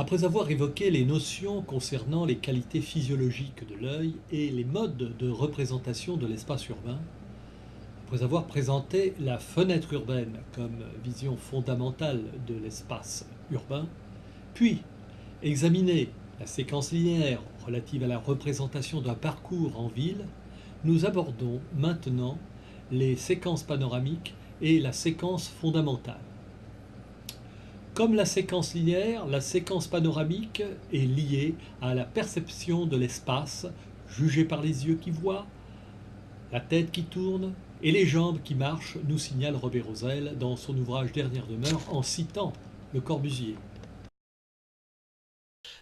Après avoir évoqué les notions concernant les qualités physiologiques de l'œil et les modes de représentation de l'espace urbain, après avoir présenté la fenêtre urbaine comme vision fondamentale de l'espace urbain, puis examiné la séquence linéaire relative à la représentation d'un parcours en ville, nous abordons maintenant les séquences panoramiques et la séquence fondamentale. Comme la séquence linéaire, la séquence panoramique est liée à la perception de l'espace, jugée par les yeux qui voient, la tête qui tourne et les jambes qui marchent, nous signale Robert Rosel dans son ouvrage Dernière demeure en citant Le Corbusier.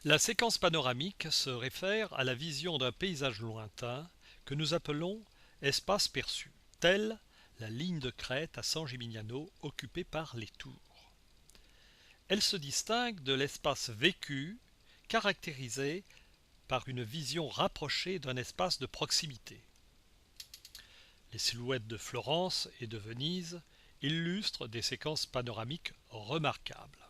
La séquence panoramique se réfère à la vision d'un paysage lointain que nous appelons espace perçu, telle la ligne de crête à San Gimignano occupée par les tours. Elle se distingue de l'espace vécu, caractérisé par une vision rapprochée d'un espace de proximité. Les silhouettes de Florence et de Venise illustrent des séquences panoramiques remarquables.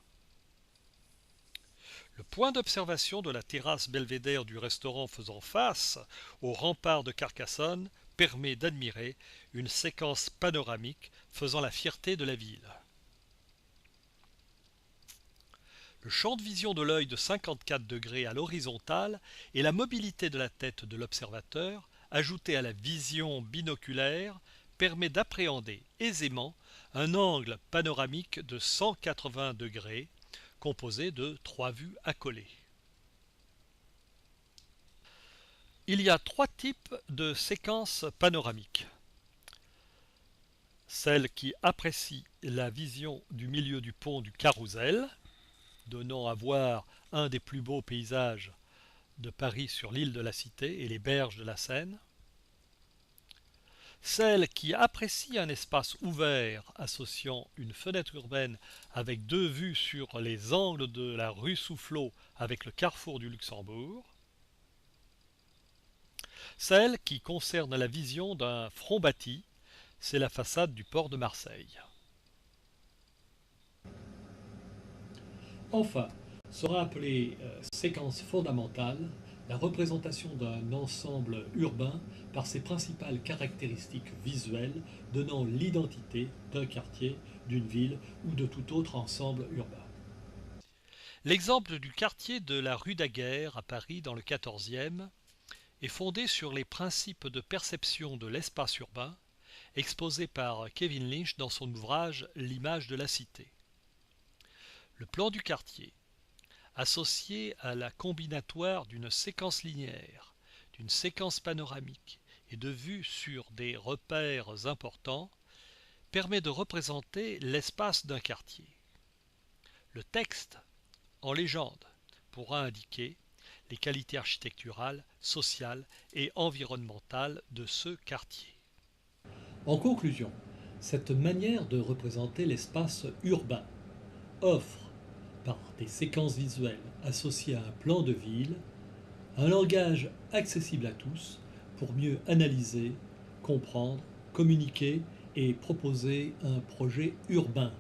Le point d'observation de la terrasse belvédère du restaurant faisant face au rempart de Carcassonne permet d'admirer une séquence panoramique faisant la fierté de la ville. Le champ de vision de l'œil de 54 degrés à l'horizontale et la mobilité de la tête de l'observateur, ajoutée à la vision binoculaire, permet d'appréhender aisément un angle panoramique de 180 degrés composé de 3 vues accolées. Il y a 3 types de séquences panoramiques. Celle qui apprécie la vision du milieu du pont du Carrousel, donnant à voir un des plus beaux paysages de Paris sur l'île de la Cité et les berges de la Seine. Celle qui apprécie un espace ouvert associant une fenêtre urbaine avec 2 vues sur les angles de la rue Soufflot avec le carrefour du Luxembourg. Celle qui concerne la vision d'un front bâti, c'est la façade du port de Marseille. Enfin, sera appelée séquence fondamentale la représentation d'un ensemble urbain par ses principales caractéristiques visuelles donnant l'identité d'un quartier, d'une ville ou de tout autre ensemble urbain. L'exemple du quartier de la rue Daguerre à Paris dans le 14e est fondé sur les principes de perception de l'espace urbain exposés par Kevin Lynch dans son ouvrage L'image de la cité. Le plan du quartier, associé à la combinatoire d'une séquence linéaire, d'une séquence panoramique et de vues sur des repères importants, permet de représenter l'espace d'un quartier. Le texte, en légende, pourra indiquer les qualités architecturales, sociales et environnementales de ce quartier. En conclusion, cette manière de représenter l'espace urbain offre, par des séquences visuelles associées à un plan de ville, un langage accessible à tous pour mieux analyser, comprendre, communiquer et proposer un projet urbain.